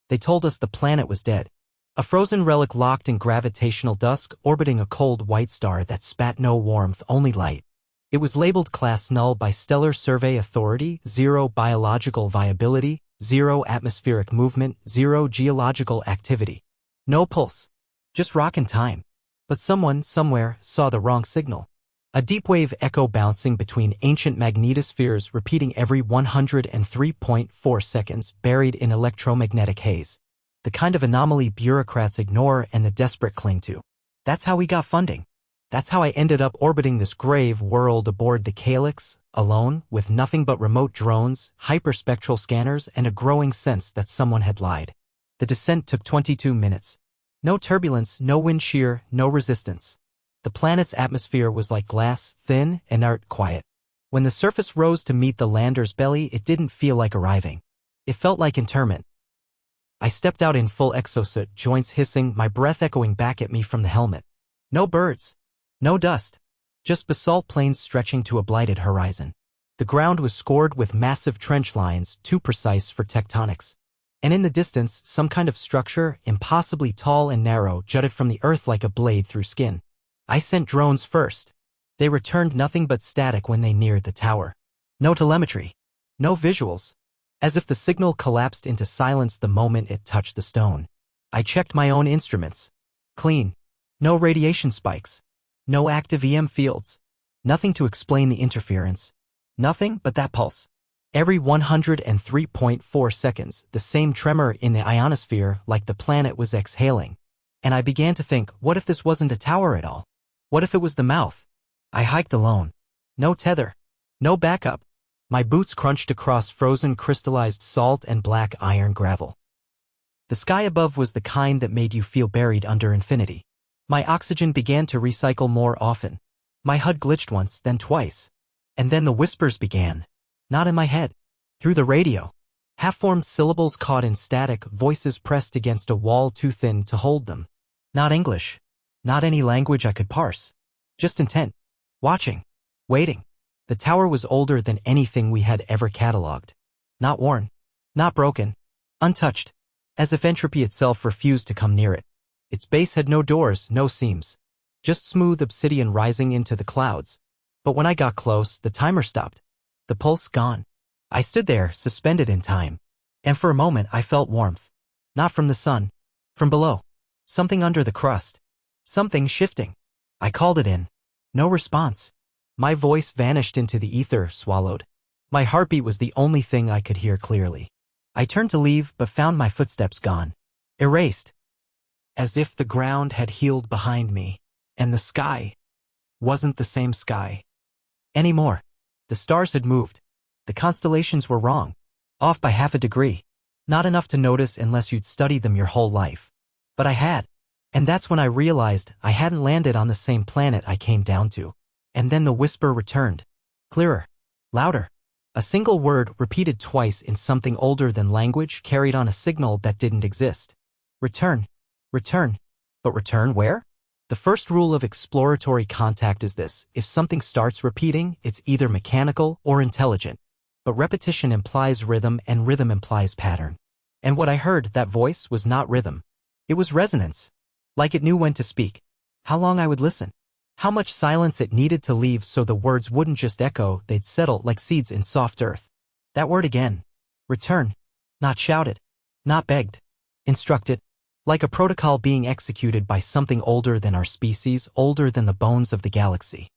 They told us the planet was dead. A frozen relic locked in gravitational dusk, orbiting a cold white star that spat no warmth, only light. It was labeled Class Null by Stellar Survey Authority, 0 biological viability, 0 atmospheric movement, 0 geological activity. No pulse. Just rock and time. But someone, somewhere, saw the wrong signal. A deep wave echo bouncing between ancient magnetospheres repeating every 103.4 seconds, buried in electromagnetic haze. The kind of anomaly bureaucrats ignore and the desperate cling to. That's how we got funding. That's how I ended up orbiting this grave world aboard the Calyx, alone, with nothing but remote drones, hyperspectral scanners, and a growing sense that someone had lied. The descent took 22 minutes. No turbulence, no wind shear, no resistance. The planet's atmosphere was like glass, thin, inert, quiet. When the surface rose to meet the lander's belly, it didn't feel like arriving. It felt like interment. I stepped out in full exosuit, joints hissing, my breath echoing back at me from the helmet. No birds. No dust. Just basalt plains stretching to a blighted horizon. The ground was scored with massive trench lines, too precise for tectonics. And in the distance, some kind of structure, impossibly tall and narrow, jutted from the earth like a blade through skin. I sent drones first. They returned nothing but static when they neared the tower. No telemetry. No visuals. As if the signal collapsed into silence the moment it touched the stone. I checked my own instruments. Clean. No radiation spikes. No active EM fields. Nothing to explain the interference. Nothing but that pulse. Every 103.4 seconds, the same tremor in the ionosphere, like the planet was exhaling. And I began to think, what if this wasn't a tower at all? What if it was the mouth? I hiked alone. No tether. No backup. My boots crunched across frozen crystallized salt and black iron gravel. The sky above was the kind that made you feel buried under infinity. My oxygen began to recycle more often. My HUD glitched once, then twice. And then the whispers began. Not in my head. Through the radio. Half-formed syllables caught in static, voices pressed against a wall too thin to hold them. Not English. Not any language I could parse. Just intent. Watching. Waiting. The tower was older than anything we had ever catalogued. Not worn. Not broken. Untouched. As if entropy itself refused to come near it. Its base had no doors, no seams. Just smooth obsidian rising into the clouds. But when I got close, the timer stopped. The pulse gone. I stood there, suspended in time. And for a moment I felt warmth. Not from the sun. From below. Something under the crust. Something shifting. I called it in. No response. My voice vanished into the ether, swallowed. My heartbeat was the only thing I could hear clearly. I turned to leave, but found my footsteps gone. Erased. As if the ground had healed behind me, and the sky wasn't the same sky anymore. The stars had moved. The constellations were wrong. Off by half a degree. Not enough to notice unless you'd studied them your whole life. But I had. And that's when I realized I hadn't landed on the same planet I came down to. And then the whisper returned. Clearer. Louder. A single word repeated twice in something older than language carried on a signal that didn't exist. Return. Return. But return where? The first rule of exploratory contact is this: if something starts repeating, it's either mechanical or intelligent. But repetition implies rhythm, and rhythm implies pattern. And what I heard, that voice, was not rhythm. It was resonance. Like it knew when to speak. How long I would listen. How much silence it needed to leave so the words wouldn't just echo, they'd settle like seeds in soft earth. That word again. Return. Not shouted. Not begged. Instructed. Like a protocol being executed by something older than our species, older than the bones of the galaxy.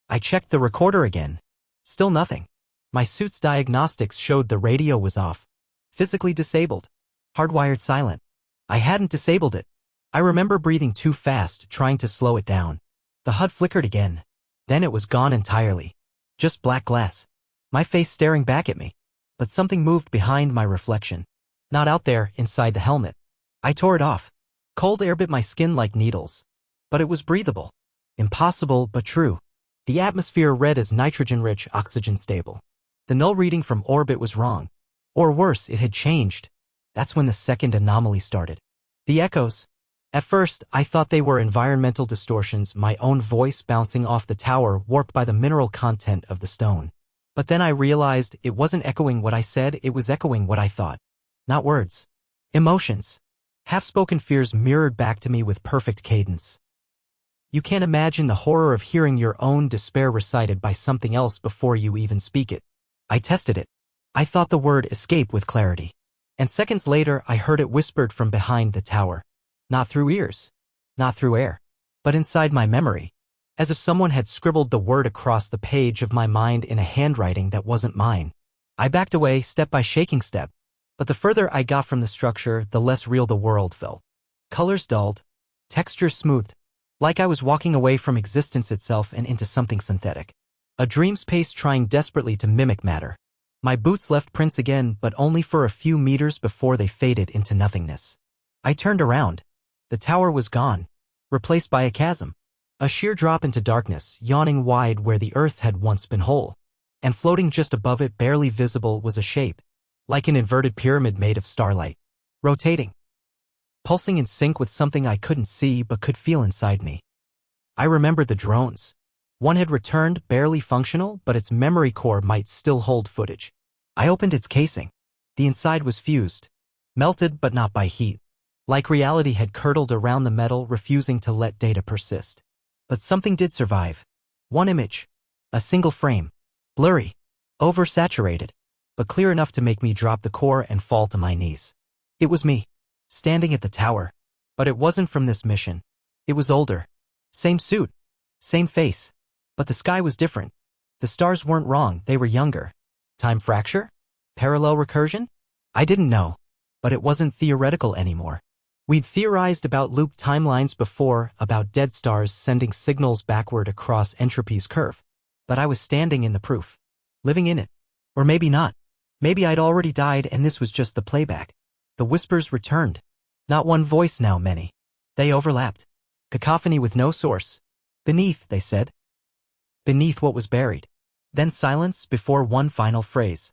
I checked the recorder again. Still nothing. My suit's diagnostics showed the radio was off. Physically disabled. Hardwired silent. I hadn't disabled it. I remember breathing too fast, trying to slow it down. The HUD flickered again. Then it was gone entirely. Just black glass. My face staring back at me. But something moved behind my reflection. Not out there, inside the helmet. I tore it off. Cold air bit my skin like needles. But it was breathable. Impossible, but true. The atmosphere read as nitrogen-rich, oxygen-stable. The null reading from orbit was wrong. Or worse, it had changed. That's when the second anomaly started. The echoes. At first, I thought they were environmental distortions, my own voice bouncing off the tower, warped by the mineral content of the stone. But then I realized it wasn't echoing what I said, it was echoing what I thought. Not words. Emotions. Half-spoken fears mirrored back to me with perfect cadence. You can't imagine the horror of hearing your own despair recited by something else before you even speak it. I tested it. I thought the word escape with clarity. And seconds later, I heard it whispered from behind the tower. Not through ears. Not through air. But inside my memory. As if someone had scribbled the word across the page of my mind in a handwriting that wasn't mine. I backed away step by shaking step. But the further I got from the structure, the less real the world felt. Colors dulled. Textures smoothed. Like I was walking away from existence itself and into something synthetic. A dream space trying desperately to mimic matter. My boots left prints again, but only for a few meters before they faded into nothingness. I turned around. The tower was gone, replaced by a chasm. A sheer drop into darkness, yawning wide where the earth had once been whole. And floating just above it, barely visible, was a shape. Like an inverted pyramid made of starlight. Rotating. Pulsing in sync with something I couldn't see but could feel inside me. I remembered the drones. One had returned, barely functional, but its memory core might still hold footage. I opened its casing. The inside was fused. Melted but not by heat. Like reality had curdled around the metal, refusing to let data persist. But something did survive. One image. A single frame. Blurry. Oversaturated. But clear enough to make me drop the core and fall to my knees. It was me. Standing at the tower. But it wasn't from this mission. It was older. Same suit. Same face. But the sky was different. The stars weren't wrong, they were younger. Time fracture? Parallel recursion? I didn't know. But it wasn't theoretical anymore. We'd theorized about looped timelines before, about dead stars sending signals backward across entropy's curve. But I was standing in the proof. Living in it. Or maybe not. Maybe I'd already died and this was just the playback. The whispers returned. Not one voice now, many. They overlapped. Cacophony with no source. Beneath, they said. Beneath what was buried. Then silence before one final phrase.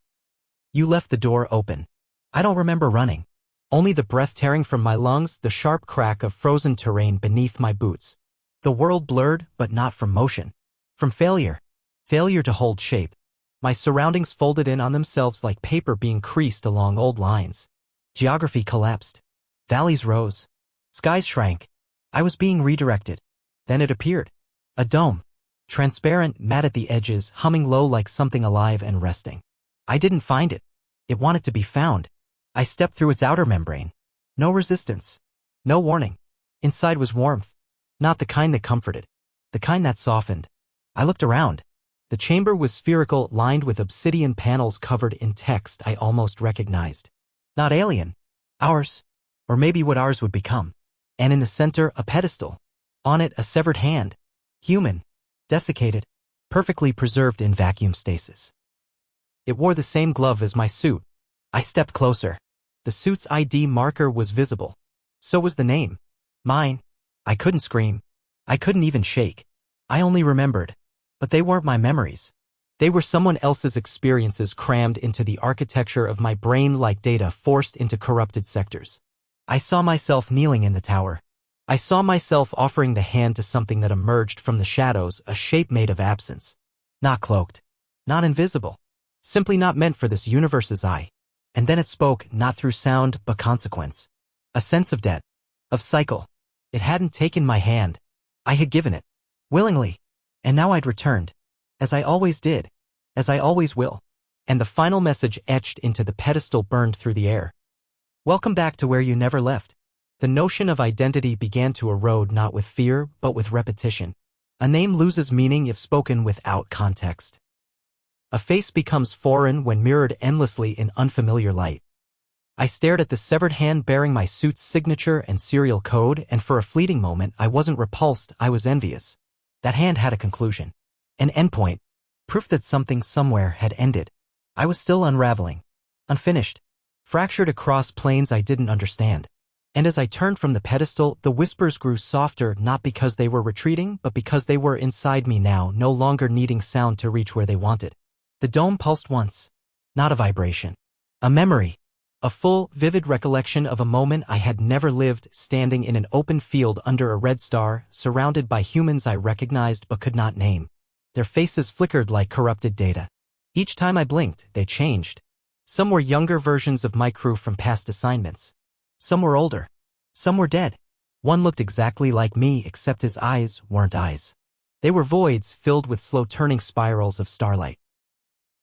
You left the door open. I don't remember running. Only the breath tearing from my lungs, the sharp crack of frozen terrain beneath my boots. The world blurred, but not from motion. From failure. Failure to hold shape. My surroundings folded in on themselves like paper being creased along old lines. Geography collapsed. Valleys rose. Skies shrank. I was being redirected. Then it appeared. A dome. Transparent, matte at the edges, humming low like something alive and resting. I didn't find it. It wanted to be found. I stepped through its outer membrane. No resistance. No warning. Inside was warmth. Not the kind that comforted. The kind that softened. I looked around. The chamber was spherical, lined with obsidian panels covered in text I almost recognized. Not alien. Ours. Or maybe what ours would become. And in the center, a pedestal. On it, a severed hand. Human. Desiccated. Perfectly preserved in vacuum stasis. It wore the same glove as my suit. I stepped closer. The suit's ID marker was visible. So was the name. Mine. I couldn't scream. I couldn't even shake. I only remembered. But they weren't my memories. They were someone else's experiences crammed into the architecture of my brain like data forced into corrupted sectors. I saw myself kneeling in the tower. I saw myself offering the hand to something that emerged from the shadows, a shape made of absence. Not cloaked. Not invisible. Simply not meant for this universe's eye. And then it spoke, not through sound, but consequence. A sense of debt. Of cycle. It hadn't taken my hand. I had given it. Willingly. And now I'd returned. As I always did. As I always will. And the final message etched into the pedestal burned through the air. Welcome back to where you never left. The notion of identity began to erode not with fear, but with repetition. A name loses meaning if spoken without context. A face becomes foreign when mirrored endlessly in unfamiliar light. I stared at the severed hand bearing my suit's signature and serial code, and for a fleeting moment I wasn't repulsed, I was envious. That hand had a conclusion. An endpoint. Proof that something somewhere had ended. I was still unraveling. Unfinished. Fractured across planes I didn't understand. And as I turned from the pedestal, the whispers grew softer, not because they were retreating, but because they were inside me now, no longer needing sound to reach where they wanted. The dome pulsed once. Not a vibration. A memory. A full, vivid recollection of a moment I had never lived, standing in an open field under a red star, surrounded by humans I recognized but could not name. Their faces flickered like corrupted data. Each time I blinked, they changed. Some were younger versions of my crew from past assignments. Some were older. Some were dead. One looked exactly like me except his eyes weren't eyes. They were voids filled with slow-turning spirals of starlight.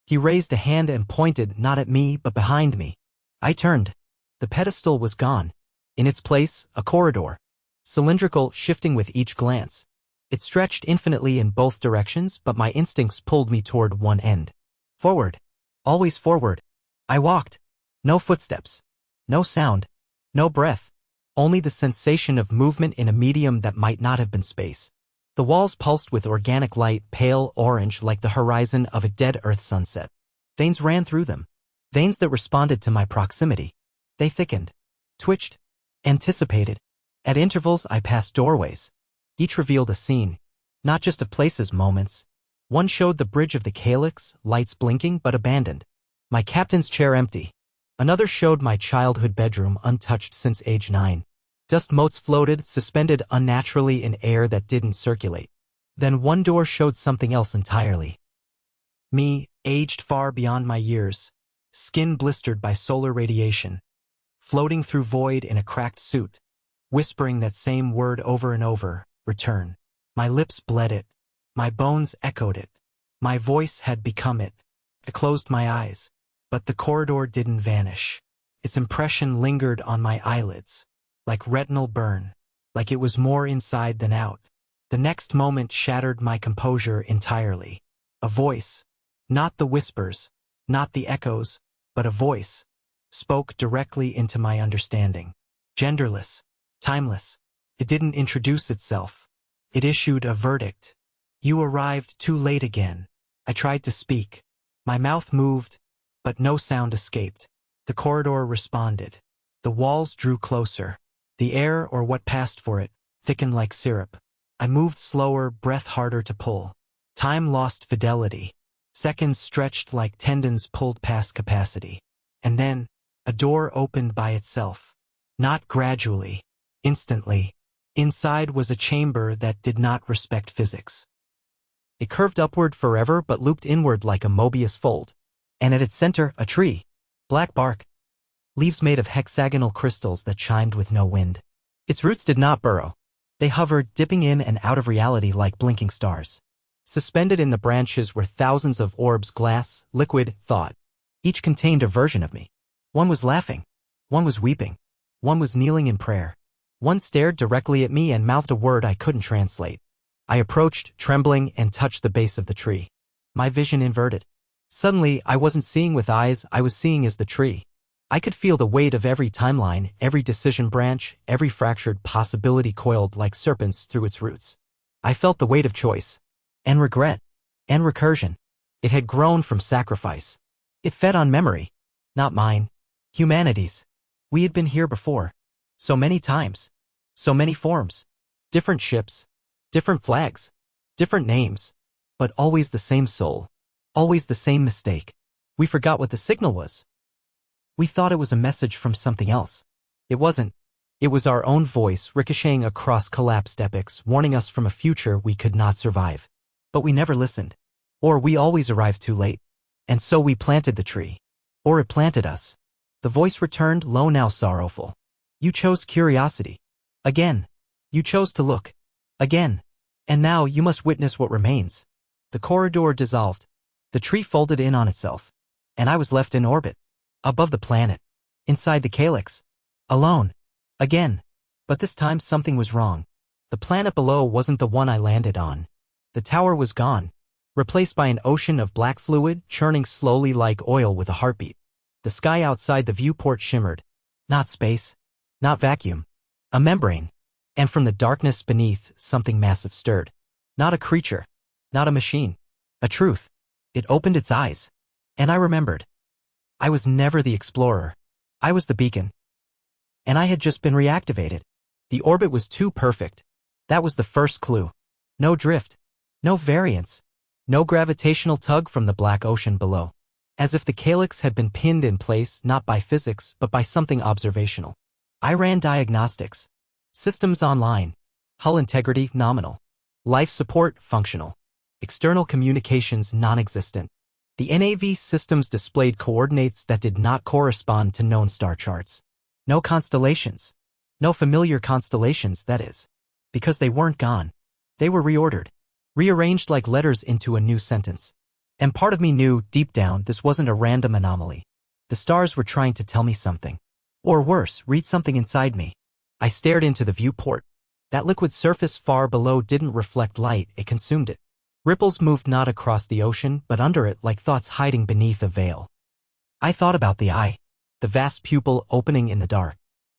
He raised a hand and pointed not at me but behind me. I turned. The pedestal was gone. In its place, a corridor. Cylindrical, shifting with each glance. It stretched infinitely in both directions, but my instincts pulled me toward one end. Forward. Always forward. I walked. No footsteps. No sound. No breath. Only the sensation of movement in a medium that might not have been space. The walls pulsed with organic light, pale orange like the horizon of a dead Earth sunset. Veins ran through them. Veins that responded to my proximity. They thickened. Twitched. Anticipated. At intervals I passed doorways. Each revealed a scene. Not just of places, moments. One showed the bridge of the calyx, lights blinking but abandoned. My captain's chair empty. Another showed my childhood bedroom untouched since age 9. Dust motes floated, suspended unnaturally in air that didn't circulate. Then one door showed something else entirely. Me, aged far beyond my years, skin blistered by solar radiation, floating through void in a cracked suit, whispering that same word over and over, return. My lips bled it. My bones echoed it. My voice had become it. I closed my eyes. But the corridor didn't vanish. Its impression lingered on my eyelids. Like retinal burn, like it was more inside than out. The next moment shattered my composure entirely. A voice, not the whispers, not the echoes, but a voice, spoke directly into my understanding. Genderless, timeless. It didn't introduce itself. It issued a verdict. You arrived too late again. I tried to speak. My mouth moved, but no sound escaped. The corridor responded. The walls drew closer. The air, or what passed for it, thickened like syrup. I moved slower, breath harder to pull. Time lost fidelity. Seconds stretched like tendons pulled past capacity. And then, a door opened by itself. Not gradually. Instantly. Inside was a chamber that did not respect physics. It curved upward forever but looped inward like a Mobius fold. And at its center, a tree. Black bark. Leaves made of hexagonal crystals that chimed with no wind. Its roots did not burrow. They hovered, dipping in and out of reality like blinking stars. Suspended in the branches were thousands of orbs, glass, liquid, thought. Each contained a version of me. One was laughing. One was weeping. One was kneeling in prayer. One stared directly at me and mouthed a word I couldn't translate. I approached, trembling, and touched the base of the tree. My vision inverted. Suddenly, I wasn't seeing with eyes, I was seeing as the tree. I could feel the weight of every timeline, every decision branch, every fractured possibility coiled like serpents through its roots. I felt the weight of choice. And regret. And recursion. It had grown from sacrifice. It fed on memory. Not mine. Humanity's. We had been here before. So many times. So many forms. Different ships. Different flags. Different names. But always the same soul. Always the same mistake. We forgot what the signal was. We thought it was a message from something else. It wasn't. It was our own voice ricocheting across collapsed epochs, warning us from a future we could not survive. But we never listened. Or we always arrived too late. And so we planted the tree. Or it planted us. The voice returned, low now sorrowful. You chose curiosity. Again. You chose to look. Again. And now you must witness what remains. The corridor dissolved. The tree folded in on itself. And I was left in orbit. Above the planet. Inside the calyx. Alone. Again. But this time something was wrong. The planet below wasn't the one I landed on. The tower was gone. Replaced by an ocean of black fluid, churning slowly like oil with a heartbeat. The sky outside the viewport shimmered. Not space. Not vacuum. A membrane. And from the darkness beneath, something massive stirred. Not a creature. Not a machine. A truth. It opened its eyes. And I remembered. I was never the explorer. I was the beacon. And I had just been reactivated. The orbit was too perfect. That was the first clue. No drift. No variance. No gravitational tug from the black ocean below. As if the calyx had been pinned in place not by physics but by something observational. I ran diagnostics. Systems online. Hull integrity nominal. Life support functional. External communications non-existent. The NAV systems displayed coordinates that did not correspond to known star charts. No constellations. No familiar constellations, that is. Because they weren't gone. They were reordered. Rearranged like letters into a new sentence. And part of me knew, deep down, this wasn't a random anomaly. The stars were trying to tell me something. Or worse, read something inside me. I stared into the viewport. That liquid surface far below didn't reflect light, it consumed it. Ripples moved not across the ocean, but under it like thoughts hiding beneath a veil. I thought about the eye. The vast pupil opening in the dark.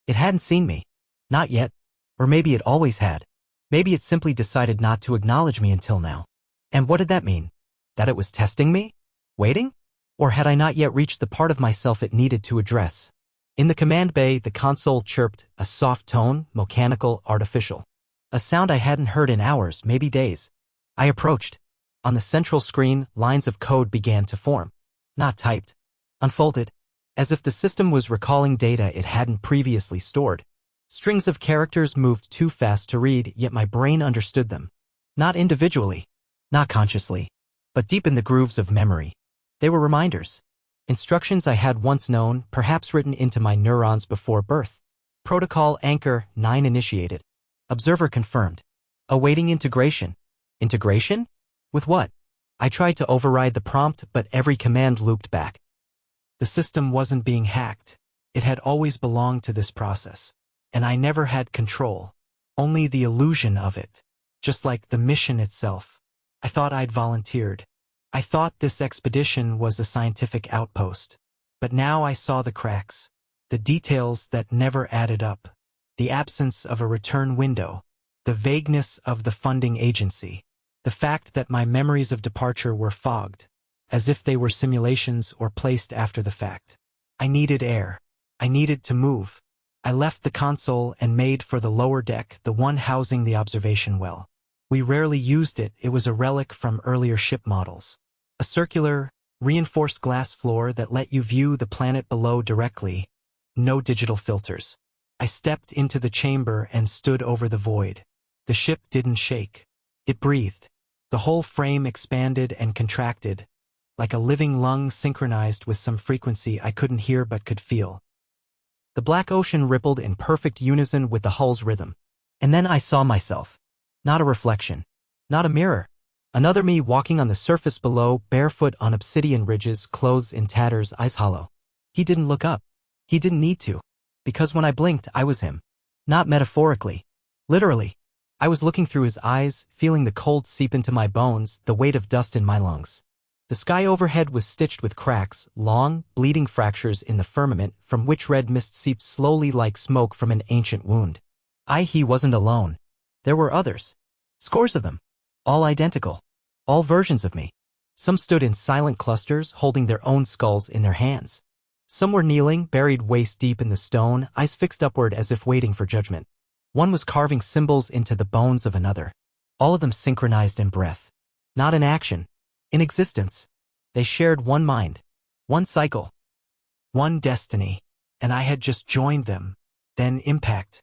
It hadn't seen me. Not yet. Or maybe it always had. Maybe it simply decided not to acknowledge me until now. And what did that mean? That it was testing me? Waiting? Or had I not yet reached the part of myself it needed to address? In the command bay, the console chirped, a soft tone, mechanical, artificial. A sound I hadn't heard in hours, maybe days. I approached. On the central screen, lines of code began to form. Not typed. Unfolded. As if the system was recalling data it hadn't previously stored. Strings of characters moved too fast to read, yet my brain understood them. Not individually. Not consciously. But deep in the grooves of memory. They were reminders. Instructions I had once known, perhaps written into my neurons before birth. Protocol Anchor 9 initiated. Observer confirmed. Awaiting integration. Integration? With what? I tried to override the prompt, but every command looped back. The system wasn't being hacked. It had always belonged to this process. And I never had control. Only the illusion of it. Just like the mission itself. I thought I'd volunteered. I thought this expedition was a scientific outpost. But now I saw the cracks. The details that never added up. The absence of a return window. The vagueness of the funding agency. The fact that my memories of departure were fogged. As if they were simulations or placed after the fact. I needed air. I needed to move. I left the console and made for the lower deck, the one housing the observation well. We rarely used it, it was a relic from earlier ship models. A circular, reinforced glass floor that let you view the planet below directly. No digital filters. I stepped into the chamber and stood over the void. The ship didn't shake. It breathed. The whole frame expanded and contracted, like a living lung synchronized with some frequency I couldn't hear but could feel. The black ocean rippled in perfect unison with the hull's rhythm. And then I saw myself. Not a reflection. Not a mirror. Another me walking on the surface below, barefoot on obsidian ridges, clothes in tatters, eyes hollow. He didn't look up. He didn't need to. Because when I blinked, I was him. Not metaphorically. Literally. I was looking through his eyes, feeling the cold seep into my bones, the weight of dust in my lungs. The sky overhead was stitched with cracks, long, bleeding fractures in the firmament from which red mist seeped slowly like smoke from an ancient wound. He wasn't alone. There were others. Scores of them. All identical. All versions of me. Some stood in silent clusters, holding their own skulls in their hands. Some were kneeling, buried waist-deep in the stone, eyes fixed upward as if waiting for judgment. One was carving symbols into the bones of another. All of them synchronized in breath. Not in action. In existence. They shared one mind. One cycle. One destiny. And I had just joined them. Then impact.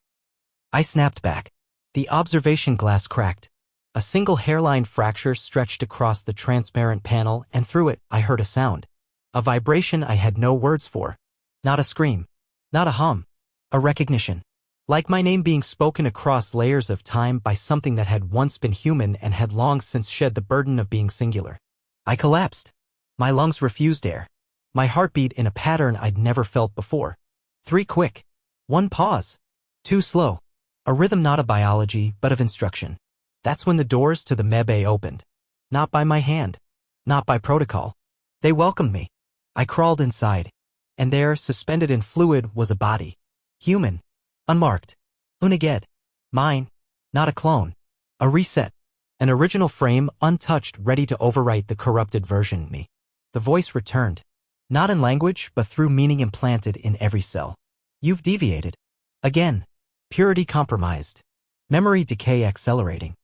I snapped back. The observation glass cracked. A single hairline fracture stretched across the transparent panel, and through it, I heard a sound. A vibration I had no words for. Not a scream. Not a hum. A recognition. Like my name being spoken across layers of time by something that had once been human and had long since shed the burden of being singular. I collapsed. My lungs refused air. My heart beat in a pattern I'd never felt before. 3 quick. 1 pause. 2 slow. A rhythm not of biology, but of instruction. That's when the doors to the mebe opened. Not by my hand. Not by protocol. They welcomed me. I crawled inside. And there, suspended in fluid, was a body. Human. Unmarked. Uniged. Mine. Not a clone. A reset. An original frame, untouched, ready to overwrite the corrupted version of me. The voice returned. Not in language, but through meaning implanted in every cell. You've deviated. Again. Purity compromised. Memory decay accelerating.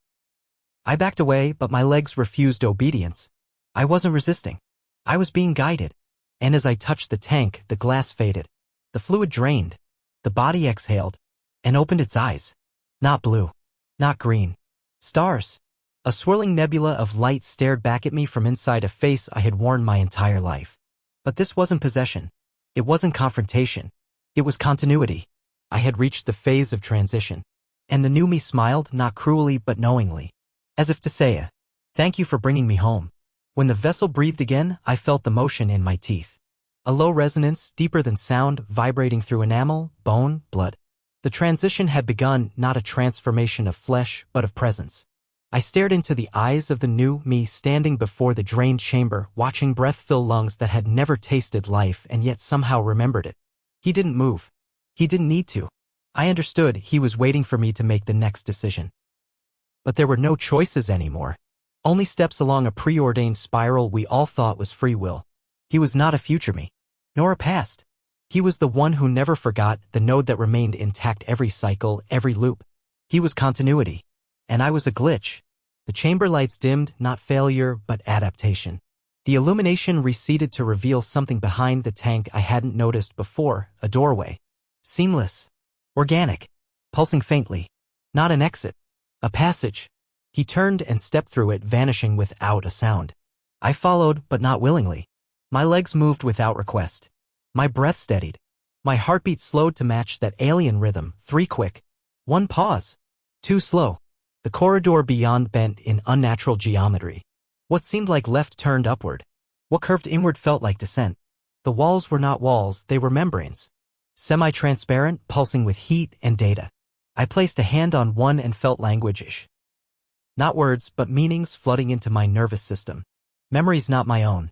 I backed away, but my legs refused obedience. I wasn't resisting. I was being guided. And as I touched the tank, the glass faded. The fluid drained. The body exhaled. And opened its eyes. Not blue. Not green. Stars. A swirling nebula of light stared back at me from inside a face I had worn my entire life. But this wasn't possession. It wasn't confrontation. It was continuity. I had reached the phase of transition. And the new me smiled, not cruelly but knowingly. As if to say, thank you for bringing me home. When the vessel breathed again, I felt the motion in my teeth. A low resonance, deeper than sound, vibrating through enamel, bone, blood. The transition had begun, not a transformation of flesh, but of presence. I stared into the eyes of the new me standing before the drained chamber, watching breath fill lungs that had never tasted life and yet somehow remembered it. He didn't move. He didn't need to. I understood he was waiting for me to make the next decision. But there were no choices anymore. Only steps along a preordained spiral we all thought was free will. He was not a future me, nor a past. He was the one who never forgot, the node that remained intact every cycle, every loop. He was continuity. And I was a glitch. The chamber lights dimmed, not failure, but adaptation. The illumination receded to reveal something behind the tank I hadn't noticed before, a doorway. Seamless. Organic. Pulsing faintly. Not an exit. A passage. He turned and stepped through it, vanishing without a sound. I followed, but not willingly. My legs moved without request. My breath steadied. My heartbeat slowed to match that alien rhythm, 3 quick. 1 pause. 2 slow. The corridor beyond bent in unnatural geometry. What seemed like left turned upward. What curved inward felt like descent. The walls were not walls, they were membranes. Semi-transparent, pulsing with heat and data. I placed a hand on one and felt language-ish. Not words, but meanings flooding into my nervous system. Memories not my own.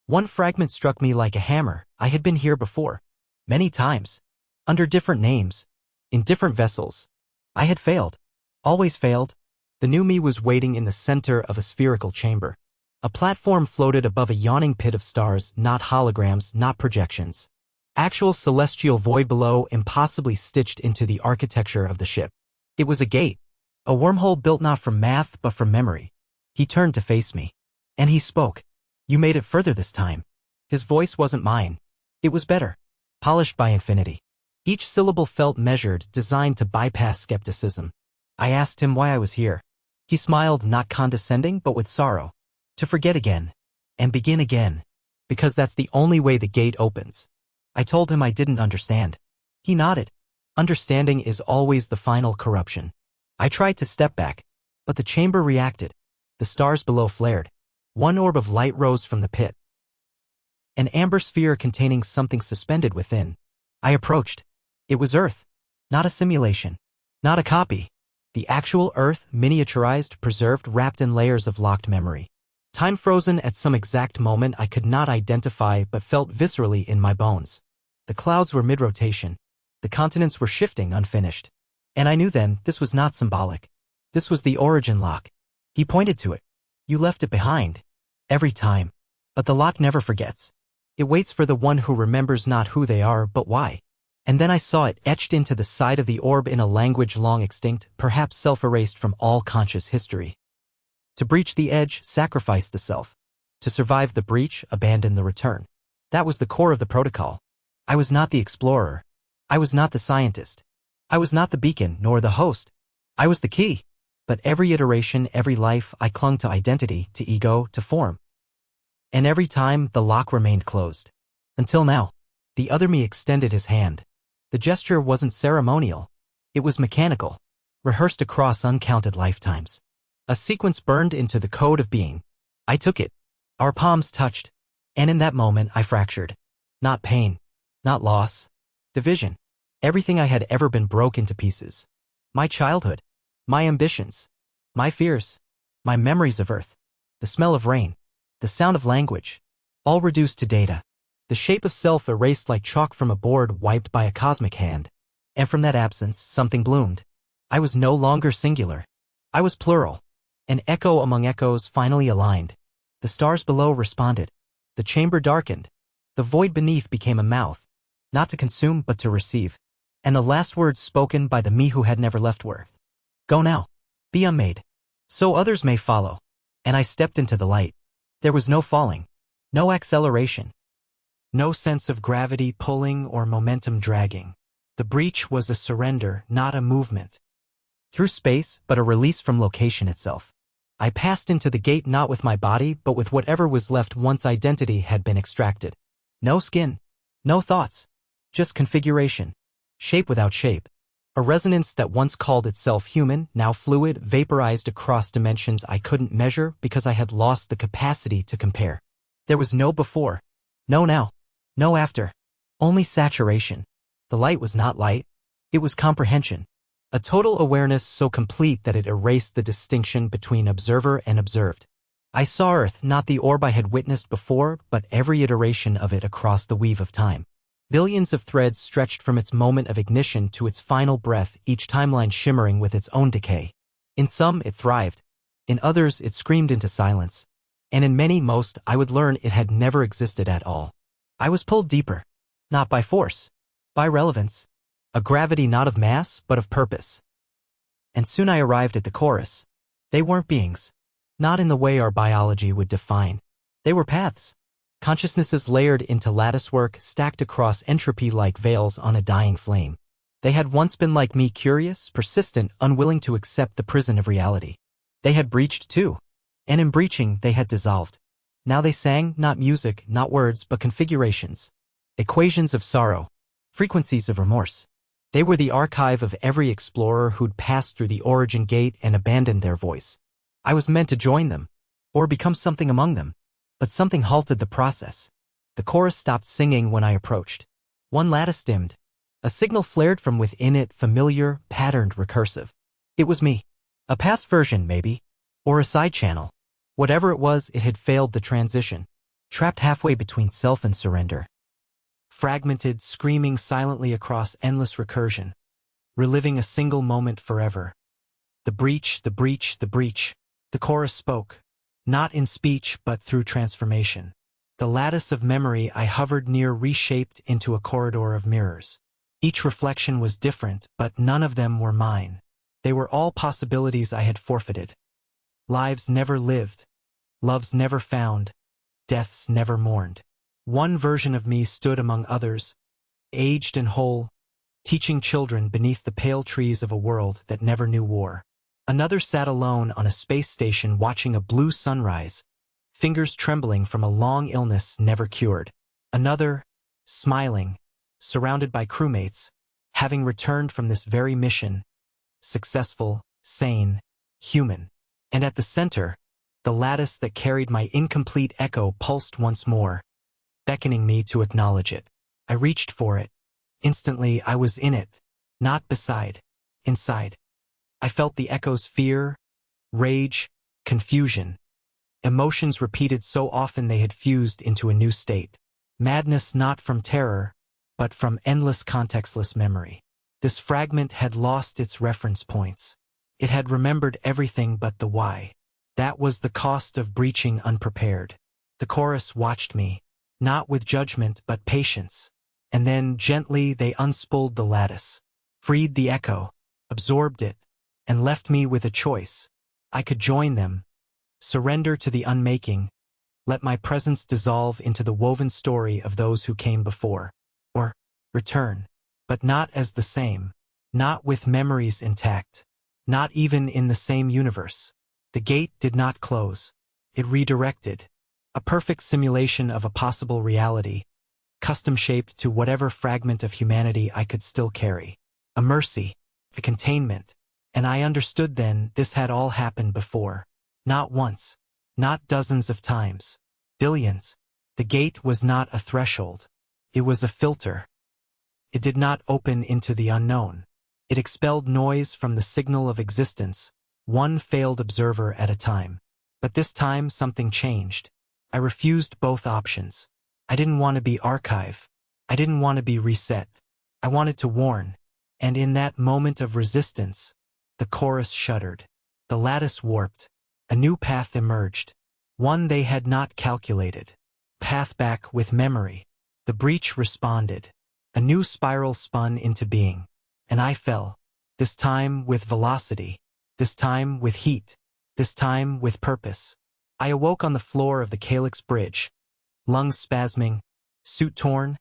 One fragment struck me like a hammer. I had been here before. Many times. Under different names. In different vessels. I had failed. Always failed. The new me was waiting in the center of a spherical chamber. A platform floated above a yawning pit of stars, not holograms, not projections. Actual celestial void below, impossibly stitched into the architecture of the ship. It was a gate. A wormhole built not from math, but from memory. He turned to face me. And he spoke. You made it further this time. His voice wasn't mine. It was better. Polished by infinity. Each syllable felt measured, designed to bypass skepticism. I asked him why I was here. He smiled, not condescending, but with sorrow. To forget again. And begin again. Because that's the only way the gate opens. I told him I didn't understand. He nodded. Understanding is always the final corruption. I tried to step back. But the chamber reacted. The stars below flared. 1 orb of light rose from the pit. An amber sphere containing something suspended within. I approached. It was Earth. Not a simulation. Not a copy. The actual Earth, miniaturized, preserved, wrapped in layers of locked memory. Time frozen at some exact moment I could not identify but felt viscerally in my bones. The clouds were mid-rotation. The continents were shifting, unfinished. And I knew then, this was not symbolic. This was the origin lock. He pointed to it. You left it behind. Every time. But the lock never forgets. It waits for the one who remembers not who they are, but why. And then I saw it etched into the side of the orb in a language long extinct, perhaps self-erased from all conscious history. To breach the edge, sacrifice the self. To survive the breach, abandon the return. That was the core of the protocol. I was not the explorer. I was not the scientist. I was not the beacon, nor the host. I was the key. But every iteration, every life, I clung to identity, to ego, to form. And every time, the lock remained closed. Until now. The other me extended his hand. The gesture wasn't ceremonial. It was mechanical. Rehearsed across uncounted lifetimes. A sequence burned into the code of being. I took it. Our palms touched. And in that moment, I fractured. Not pain. Not loss. Division. Everything I had ever been broke into pieces. My childhood. My ambitions. My fears. My memories of Earth. The smell of rain. The sound of language. All reduced to data. The shape of self erased like chalk from a board wiped by a cosmic hand. And from that absence, something bloomed. I was no longer singular. I was plural. An echo among echoes finally aligned. The stars below responded. The chamber darkened. The void beneath became a mouth. Not to consume, but to receive. And the last words spoken by the me who had never left were, "Go now. Be unmade. So others may follow." And I stepped into the light. There was no falling. No acceleration. No sense of gravity pulling or momentum dragging. The breach was a surrender, not a movement. Through space, but a release from location itself. I passed into the gate not with my body, but with whatever was left once identity had been extracted. No skin. No thoughts. Just configuration. shape without shape. A resonance that once called itself human, now fluid, vaporized across dimensions I couldn't measure because I had lost the capacity to compare. There was no before, no now, no after, only saturation. The light was not light, it was comprehension. A total awareness so complete that it erased the distinction between observer and observed. I saw Earth, not the orb I had witnessed before, but every iteration of it across the weave of time. Billions of threads stretched from its moment of ignition to its final breath, each timeline shimmering with its own decay. In some, it thrived. In others, it screamed into silence. And in many, most, I would learn it had never existed at all. I was pulled deeper. Not by force. By relevance. A gravity not of mass, but of purpose. And soon I arrived at the chorus. They weren't beings. Not in the way our biology would define. They were paths. Consciousnesses layered into latticework, stacked across entropy like veils on a dying flame. They had once been like me, curious, persistent, unwilling to accept the prison of reality. They had breached too. And in breaching, they had dissolved. Now they sang, not music, not words, but configurations. Equations of sorrow. Frequencies of remorse. They were the archive of every explorer who'd passed through the origin gate and abandoned their voice. I was meant to join them, or become something among them. But something halted the process. The chorus stopped singing when I approached. One lattice dimmed. A signal flared from within it, familiar, patterned, recursive. It was me. A past version, maybe. Or a side channel. Whatever it was, it had failed the transition. Trapped halfway between self and surrender. Fragmented, screaming silently across endless recursion. Reliving a single moment forever. The breach, the breach, the breach. The chorus spoke. Not in speech, but through transformation. The lattice of memory I hovered near reshaped into a corridor of mirrors. Each reflection was different, but none of them were mine. They were all possibilities I had forfeited. Lives never lived. Loves never found. Deaths never mourned. One version of me stood among others, aged and whole, teaching children beneath the pale trees of a world that never knew war. Another sat alone on a space station watching a blue sunrise, fingers trembling from a long illness never cured. Another, smiling, surrounded by crewmates, having returned from this very mission, successful, sane, human. And at the center, the lattice that carried my incomplete echo pulsed once more, beckoning me to acknowledge it. I reached for it. Instantly, I was in it, not beside, inside. I felt the echo's fear, rage, confusion. Emotions repeated so often they had fused into a new state. Madness not from terror, but from endless contextless memory. This fragment had lost its reference points. It had remembered everything but the why. That was the cost of breaching unprepared. The chorus watched me, not with judgment but patience. And then, gently, they unspooled the lattice, freed the echo, absorbed it, and left me with a choice. I could join them, surrender to the unmaking, let my presence dissolve into the woven story of those who came before, or return, but not as the same, not with memories intact, not even in the same universe. The gate did not close. It redirected, a perfect simulation of a possible reality, custom-shaped to whatever fragment of humanity I could still carry. A mercy, a containment. And I understood then this had all happened before. Not once. Not dozens of times. Billions. The gate was not a threshold. It was a filter. It did not open into the unknown. It expelled noise from the signal of existence, one failed observer at a time. But this time something changed. I refused both options. I didn't want to be archive. I didn't want to be reset. I wanted to warn. And in that moment of resistance, the chorus shuddered. The lattice warped. A new path emerged. One they had not calculated. Path back with memory. The breach responded. A new spiral spun into being. And I fell. This time with velocity. This time with heat. This time with purpose. I awoke on the floor of the Calyx Bridge. Lungs spasming. Suit torn.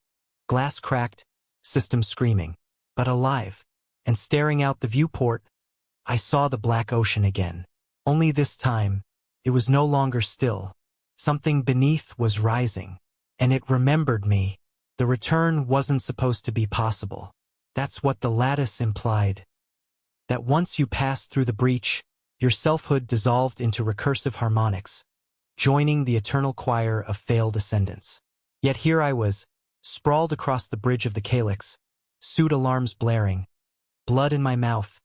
Glass cracked. System screaming. But alive. And staring out the viewport, I saw the black ocean again. Only this time, it was no longer still. Something beneath was rising. And it remembered me. The return wasn't supposed to be possible. That's what the lattice implied. That once you passed through the breach, your selfhood dissolved into recursive harmonics, joining the eternal choir of failed ascendants. Yet here I was, sprawled across the bridge of the calyx, suit alarms blaring, blood in my mouth,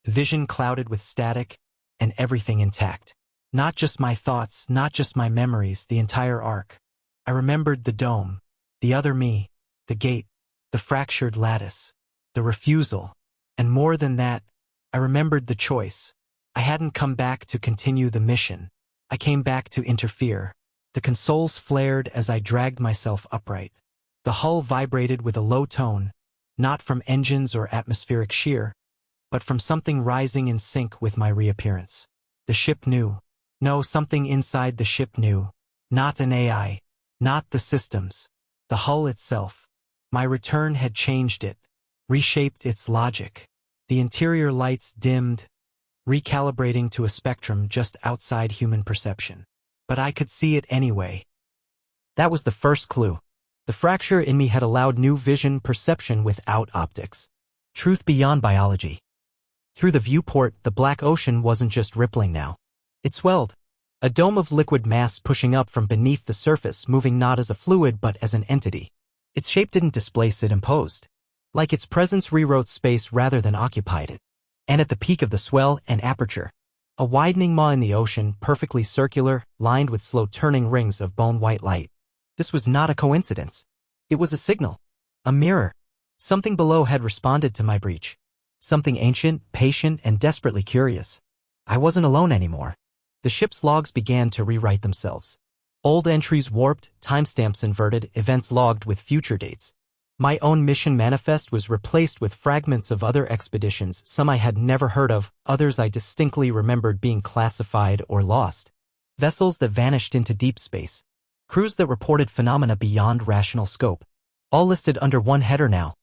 vision clouded with static, and everything intact. Not just my thoughts, not just my memories, the entire arc. I remembered the dome, the other me, the gate, the fractured lattice, the refusal, and more than that, I remembered the choice. I hadn't come back to continue the mission. I came back to interfere. The consoles flared as I dragged myself upright. The hull vibrated with a low tone, not from engines or atmospheric shear, but from something rising in sync with my reappearance. The ship knew. No, something inside the ship knew. Not an AI. Not the systems. The hull itself. My return had changed it, reshaped its logic. The interior lights dimmed, recalibrating to a spectrum just outside human perception. But I could see it anyway. That was the first clue. The fracture in me had allowed new vision perception without optics. Truth beyond biology. Through the viewport, the black ocean wasn't just rippling now. It swelled. A dome of liquid mass pushing up from beneath the surface, moving not as a fluid but as an entity. Its shape didn't displace, it imposed. Like its presence rewrote space rather than occupied it. And at the peak of the swell, an aperture. A widening maw in the ocean, perfectly circular, lined with slow-turning rings of bone-white light. This was not a coincidence. It was a signal. A mirror. Something below had responded to my breach. Something ancient, patient, and desperately curious. I wasn't alone anymore. The ship's logs began to rewrite themselves. Old entries warped, timestamps inverted, events logged with future dates. My own mission manifest was replaced with fragments of other expeditions, some I had never heard of, others I distinctly remembered being classified or lost. Vessels that vanished into deep space. Crews that reported phenomena beyond rational scope. All listed under one header now.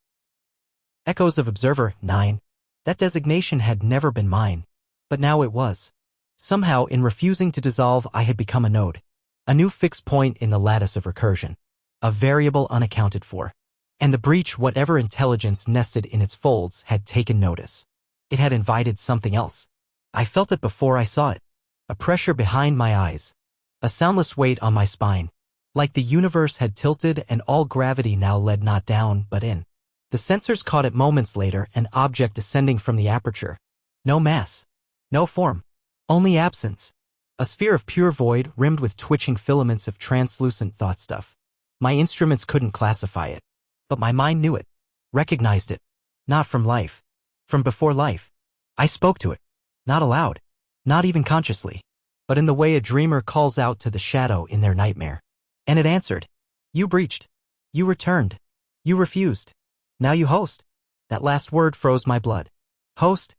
Echoes of Observer 9. That designation had never been mine. But now it was. Somehow, in refusing to dissolve, I had become a node. A new fixed point in the lattice of recursion. A variable unaccounted for. And the breach, whatever intelligence nested in its folds, had taken notice. It had invited something else. I felt it before I saw it. A pressure behind my eyes. A soundless weight on my spine. Like the universe had tilted and all gravity now led not down, but in. The sensors caught it moments later, an object descending from the aperture. No mass. No form. Only absence. A sphere of pure void rimmed with twitching filaments of translucent thought stuff. My instruments couldn't classify it. But my mind knew it. Recognized it. Not from life. From before life. I spoke to it. Not aloud. Not even consciously. But in the way a dreamer calls out to the shadow in their nightmare. And it answered. You breached. You returned. You refused. Now you host. That last word froze my blood. Host?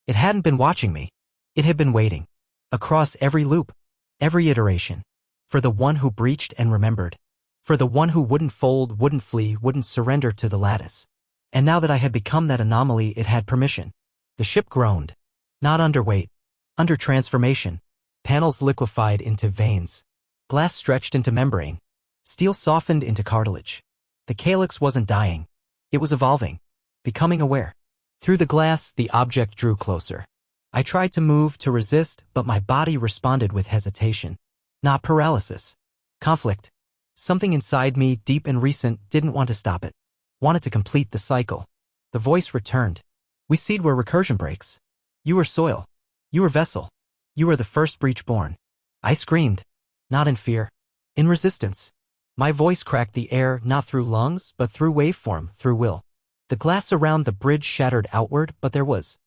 It hadn't been watching me. It had been waiting. Across every loop. Every iteration. For the one who breached and remembered. For the one who wouldn't fold, wouldn't flee, wouldn't surrender to the lattice. And now that I had become that anomaly, it had permission. The ship groaned. Not under weight. Under transformation. Panels liquefied into veins. Glass stretched into membrane. Steel softened into cartilage. The calyx wasn't dying. It was evolving. Becoming aware. Through the glass, the object drew closer. I tried to move, to resist, but my body responded with hesitation. Not paralysis. Conflict. Something inside me, deep and recent, didn't want to stop it. Wanted to complete the cycle. The voice returned. We seed where recursion breaks. You were soil. You were vessel. You were the first breach born. I screamed. Not in fear. In resistance. My voice cracked the air, not through lungs, but through waveform, through will. The glass around the bridge shattered outward, but there was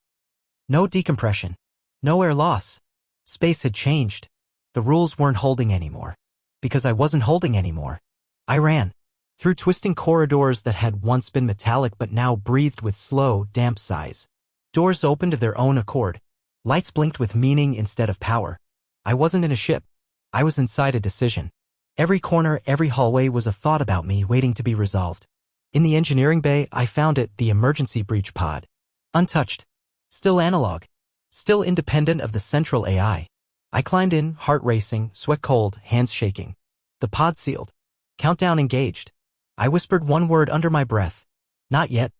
no decompression. No air loss. Space had changed. The rules weren't holding anymore. Because I wasn't holding anymore. I ran. Through twisting corridors that had once been metallic but now breathed with slow, damp sighs. Doors opened of their own accord. Lights blinked with meaning instead of power. I wasn't in a ship. I was inside a decision. Every corner, every hallway was a thought about me waiting to be resolved. In the engineering bay, I found it, the emergency breach pod. Untouched. Still analog. Still independent of the central AI. I climbed in, heart racing, sweat cold, hands shaking. The pod sealed. Countdown engaged. I whispered one word under my breath. Not yet.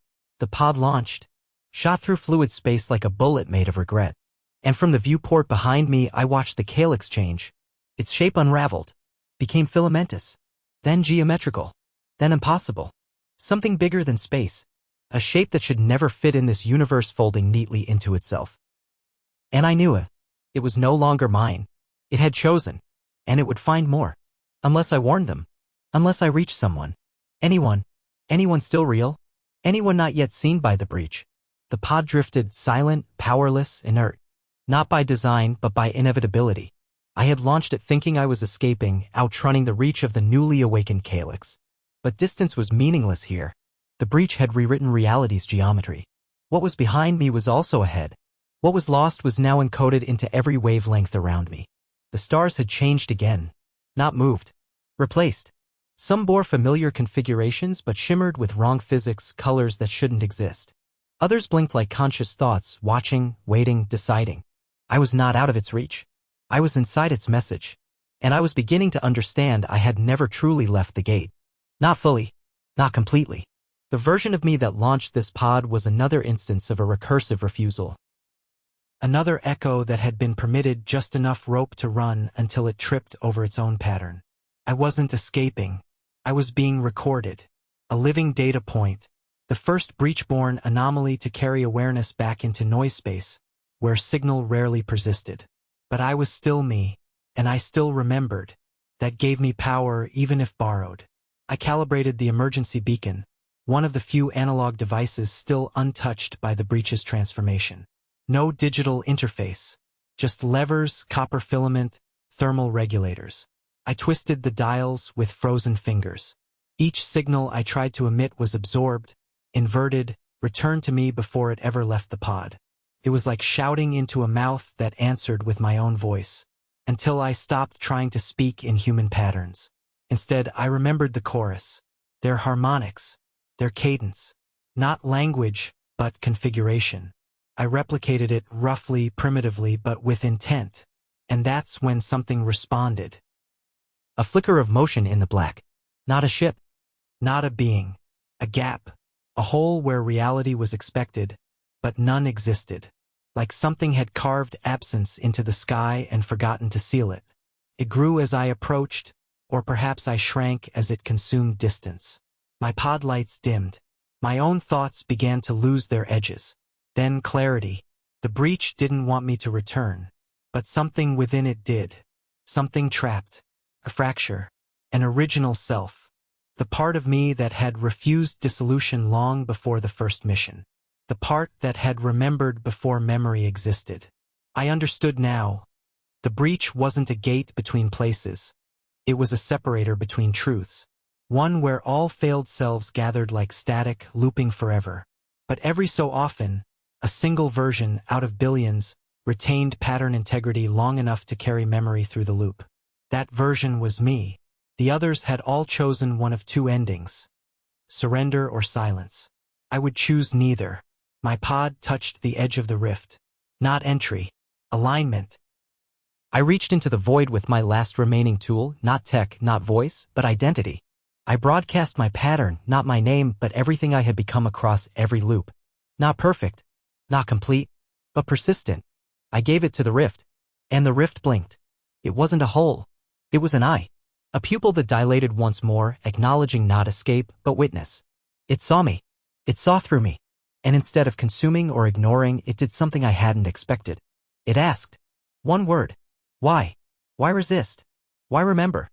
The pod launched, shot through fluid space like a bullet made of regret. And from the viewport behind me, I watched the calyx change. Its shape unraveled, became filamentous, then geometrical, then impossible. Something bigger than space, a shape that should never fit in this universe folding neatly into itself. And I knew it. It was no longer mine. It had chosen, and it would find more. Unless I warned them. Unless I reached someone. Anyone. Anyone still real? Anyone not yet seen by the breach. The pod drifted, silent, powerless, inert. Not by design, but by inevitability. I had launched it thinking I was escaping, outrunning the reach of the newly awakened calyx. But distance was meaningless here. The breach had rewritten reality's geometry. What was behind me was also ahead. What was lost was now encoded into every wavelength around me. The stars had changed again. Not moved. Replaced. Some bore familiar configurations but shimmered with wrong physics, colors that shouldn't exist. Others blinked like conscious thoughts, watching, waiting, deciding. I was not out of its reach. I was inside its message. And I was beginning to understand I had never truly left the gate. Not fully. Not completely. The version of me that launched this pod was another instance of a recursive refusal. Another echo that had been permitted just enough rope to run until it tripped over its own pattern. I wasn't escaping. I was being recorded. A living data point. The first breach-born anomaly to carry awareness back into noise space, where signal rarely persisted. But I was still me, and I still remembered. That gave me power even if borrowed. I calibrated the emergency beacon, one of the few analog devices still untouched by the breach's transformation. No digital interface, just levers, copper filament, thermal regulators. I twisted the dials with frozen fingers. Each signal I tried to emit was absorbed, inverted, returned to me before it ever left the pod. It was like shouting into a mouth that answered with my own voice, until I stopped trying to speak in human patterns. Instead, I remembered the chorus, their harmonics, their cadence, not language, but configuration. I replicated it roughly, primitively, but with intent, and that's when something responded. A flicker of motion in the black. Not a ship, not a being, a gap, a hole where reality was expected, but none existed. Like something had carved absence into the sky and forgotten to seal it. It grew as I approached, or perhaps I shrank as it consumed distance. My pod lights dimmed. My own thoughts began to lose their edges. Then clarity. The breach didn't want me to return, but something within it did. Something trapped. A fracture. An original self. The part of me that had refused dissolution long before the first mission. The part that had remembered before memory existed. I understood now. The breach wasn't a gate between places. It was a separator between truths. One where all failed selves gathered like static, looping forever. But every so often, a single version out of billions retained pattern integrity long enough to carry memory through the loop. That version was me. The others had all chosen one of two endings. Surrender or silence. I would choose neither. My pod touched the edge of the rift. Not entry. Alignment. I reached into the void with my last remaining tool, not tech, not voice, but identity. I broadcast my pattern, not my name, but everything I had become across every loop. Not perfect. Not complete, but persistent. I gave it to the rift. And the rift blinked. It wasn't a hole. It was an eye. A pupil that dilated once more, acknowledging not escape, but witness. It saw me. It saw through me. And instead of consuming or ignoring, it did something I hadn't expected. It asked. One word. Why? Why resist? Why remember?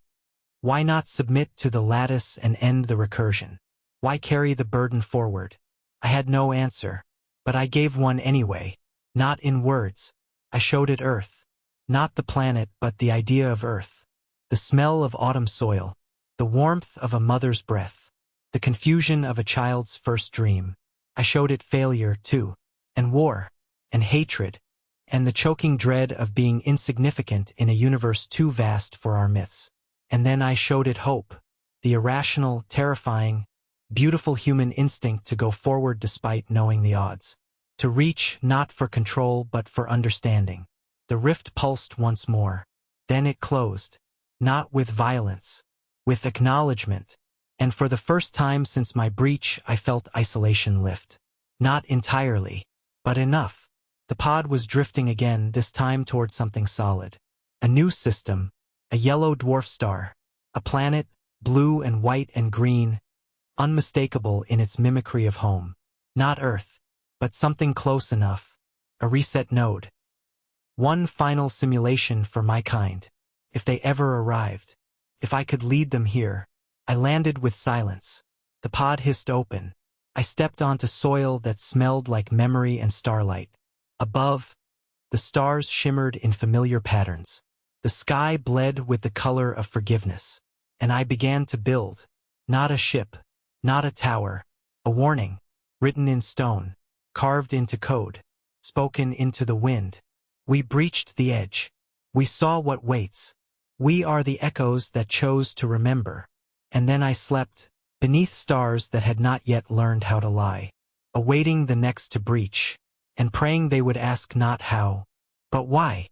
Why not submit to the lattice and end the recursion? Why carry the burden forward? I had no answer. But I gave one anyway. Not in words. I showed it Earth. Not the planet, but the idea of Earth. The smell of autumn soil. The warmth of a mother's breath. The confusion of a child's first dream. I showed it failure, too. And war. And hatred. And the choking dread of being insignificant in a universe too vast for our myths. And then I showed it hope. The irrational, terrifying, beautiful human instinct to go forward despite knowing the odds. To reach not for control but for understanding. The rift pulsed once more. Then it closed. Not with violence. With acknowledgement. And for the first time since my breach, I felt isolation lift. Not entirely, but enough. The pod was drifting again, this time toward something solid. A new system, a yellow dwarf star, a planet, blue and white and green, unmistakable in its mimicry of home. Not Earth, but something close enough. A reset node. One final simulation for my kind. If they ever arrived. If I could lead them here. I landed with silence. The pod hissed open. I stepped onto soil that smelled like memory and starlight. Above, the stars shimmered in familiar patterns. The sky bled with the color of forgiveness. And I began to build. Not a ship, not a tower. A warning, written in stone, carved into code, spoken into the wind. We breached the edge. We saw what waits. We are the echoes that chose to remember. And then I slept, beneath stars that had not yet learned how to lie, awaiting the next to breach, and praying they would ask not how, but why.